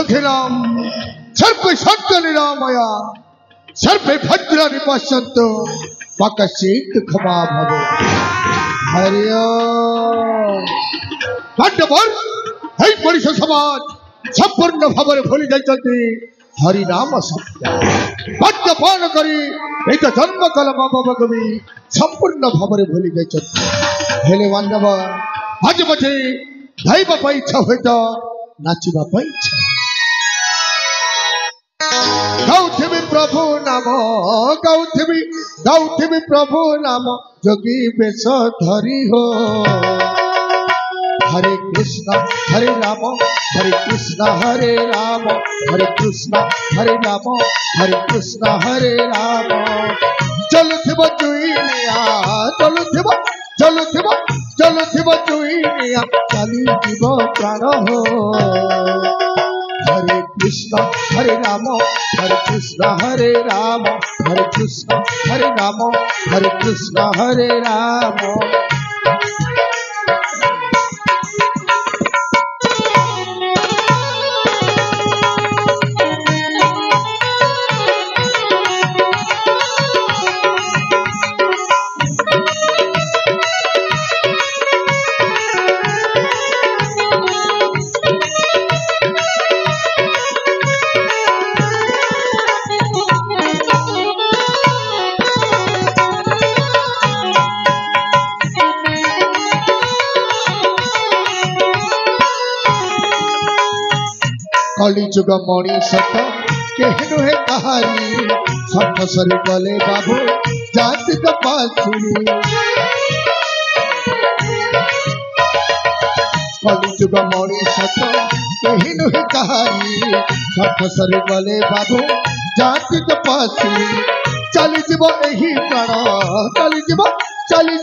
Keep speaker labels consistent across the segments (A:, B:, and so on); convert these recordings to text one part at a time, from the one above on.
A: सुखिनाम सर्वे सत्य निरामया सर्वे भद्राणि पश्यन्तु मा कश्चित् क्षमा भवेत्। हरि ओम। पांडवर हे पुरुष समाज संपूर्ण भाव भूली जाइछन्ति हरि नाम सत्य मद्यपान करी एक जन्म काल माँ बाबा को भी संपूर्ण भाव भूली जाइछन्ति। हेले मानव आज मते गाइबा पाई इच्छा हुए तो नाचिबा पाई इच्छा गाउथिबी प्रभु नाम गाउथिबी प्रभु नाम जोगी बेश धरी हो। हरे कृष्ण हरे राम हरे कृष्ण हरे राम हरे कृष्ण हरे राम हरे कृष्ण हरे राम। चलुथिब जुइनिया चलुथिब जुइनिया चली जीव प्राण हो। हरे कृष्ण हरे राम हरे कृष्ण हरे राम हरे कृष्ण हरे राम हरे कृष्ण हरे राम। कली जुग मणिष केहनु है कहानी सब सर गले बाबू जाति पासुरी। कली जुग मणिष केहनु है कहानी सब सर गले बाबू जाति पासुरी। चली जीव एही प्राण चली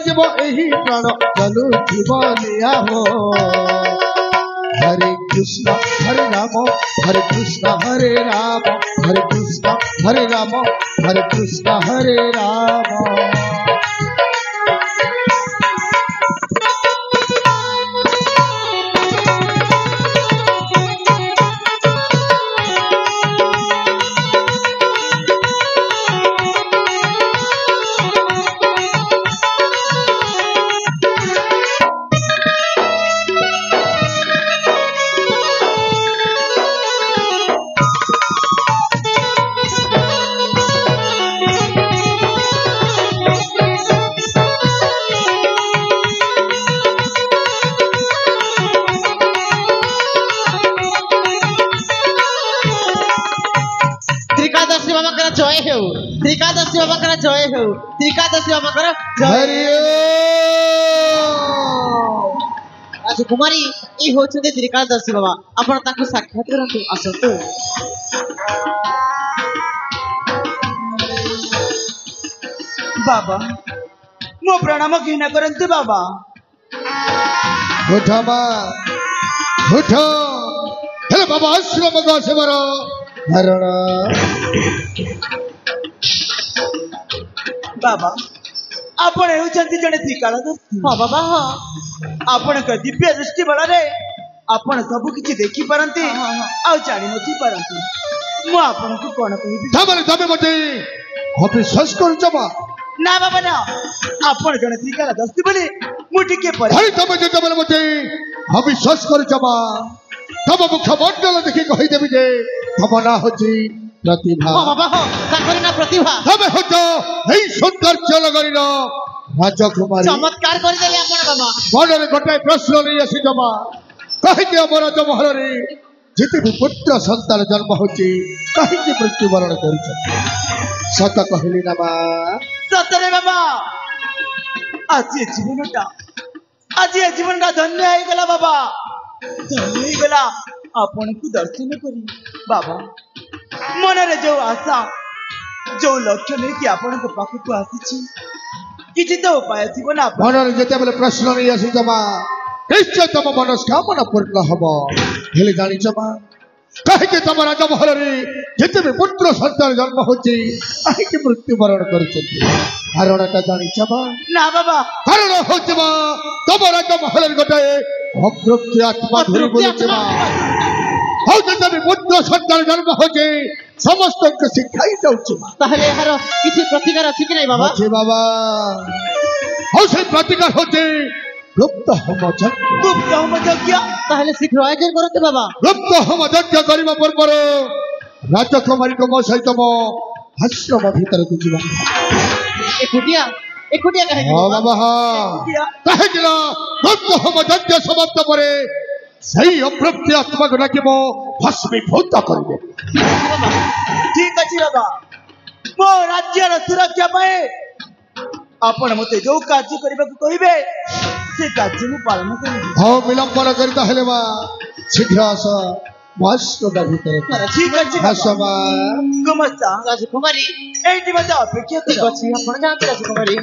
A: जीव एही प्राण चलू जीव लिया हो। हरे कृष्ण हरे राम हरे कृष्ण हरे राम हरे कृष्ण हरे राम हरे कृष्ण हरे राम।
B: त्रिकादशी बाबा कर जय हो त्रिकादशी बाबा कर जय। अच्छा कुमारी ये होचंदे त्रिकादशी बाबा आपण ताको साक्षात करंतु आसंतु।
C: बाबा मो प्रणाम घृणा करंतु बाबा।
A: उठा मां उठो हेले बाबा आश्रम को सेवर हरण।
C: बाबा आपण हेउचंती जणे त्रिकालदर्शी।
B: हां बाबा हां
C: आपण का दिव्य दृष्टि बଳରେ आपण सब किछि देखि परंती आ जानि नथि परंती। मु आपण को कोन कहिबी
A: तबे मते अविश्वास करछ बा
C: ना बाबा ना आपण जणे त्रिकालदर्शी बोली मु टिके पर
A: हरि तबे मते अविश्वास करछ बा तब मुखमंडल देखि कहि देबी जे तब ना होची प्रतिभा।
B: हां बाबा हां ताकरी ना प्रतिभा
A: तबे होतो एई सुंदर चलगरी नो राजकुमारी
B: चमत्कार कर देले आपण बाबा।
A: मनरे गोटे प्रश्न नै आसी जमा कहि के अमर जमहर रे जिते भी पुत्र संतान जन्म होची कहि के मृत्युवरण करिछ सत कहली ना बा।
C: सतरे बाबा आज ये जीवनटा धन्य हो गला बाबा धन्य हो गला आपण को दर्शन करी बाबा। मनरे जो आशा जो लक्ष्य नहीं कि आपण को पाख को आसी किछि तो उपाय थिबो ना
A: मनरे जते बेले प्रश्न नै आसी जमा निश्चय तम मनस्कामना पूर्ण हबो हेले जानि जमा कहि के तम राजा महल रे जते भी पुत्र संतान जन्म होची कहि के मृत्युवरण करिछ कारणटा जानि जमा
C: ना बाबा
A: कारण होचबा तम राजा महल रे गोटे अप्रोक्ति आत्मा धरि बोलुचबा ଆଉ ଯଦି ପୁତ୍ର ସନ୍ତାନ ଜନ୍ମ ହଉଛି ସମସ୍ତଙ୍କୁ ଶିଖାଇ ଯାଉଛି
B: ତାହେଲେ ଏହାର କିଛି ପ୍ରତିକାର ଅଛି କି ନାହିଁ ବାବା?
A: ଅଛି ବାବା। ଆଉ ସେଇ ପ୍ରତିକାର ହଉଛି ଗୁପ୍ତ ହୋମ ଯଜ୍ଞ।
C: ଗୁପ୍ତ ହୋମ ଯଜ୍ଞ।
B: ତାହେଲେ ଶୀଘ୍ର ଆୟୋଜନ କରନ୍ତୁ ବାବା।
A: ଗୁପ୍ତ ହୋମ ଯଜ୍ଞ କରିବା ପୂର୍ବରୁ ରାଜକୁମାରୀଙ୍କ ମୋ ସହିତ ମୋ ଆଶ୍ରମ ଭିତରକୁ ଯିବା।
B: ଏକୁଟିଆ ଏକୁଟିଆ କାହିଁକି
A: ହଁ
B: ବାବା?
A: ବାବା ହଁ, କାହିଁକି ନା ଗୁପ୍ତ ହୋମ ଯଜ୍ଞ ସମାପ୍ତ ପରେ ସେଇ ଅପ୍ରତ୍ୟ ଆତ୍ମାକୁ ଡାକି ମୋ ଭସ୍ମୀଭୂତ କରିବେ।
B: ବାବା
C: ଠିକ ଅଛି ବାବା, ମୋ ରାଜ୍ୟର ସୁରକ୍ଷା ପାଇଁ ଆପଣ ମତେ ଯୋଉ କାର୍ଯ୍ୟ କରିବାକୁ କହିବେ ସେ କାର୍ଯ୍ୟ ମୁଁ ପାଳନ କରିବି।
A: ହଉ ବିଳମ୍ବନ କରି ତାହେଲେ ମା ଶୀଘ୍ର ଆସ ମୋ ଆଶ୍ରମ ଭିତରକୁ।
C: ଠିକ ଅଛି
A: ଆସ ମା।
C: ଗୁମସ୍ତା
B: ରାଜକୁମାରୀ
C: ଏଇଠି ମତେ ଅପେକ୍ଷା
B: ଠିକ
C: କର।
B: ଅଛି, ଆପଣ ଯାଆନ୍ତୁ ରାଜକୁମାରୀ।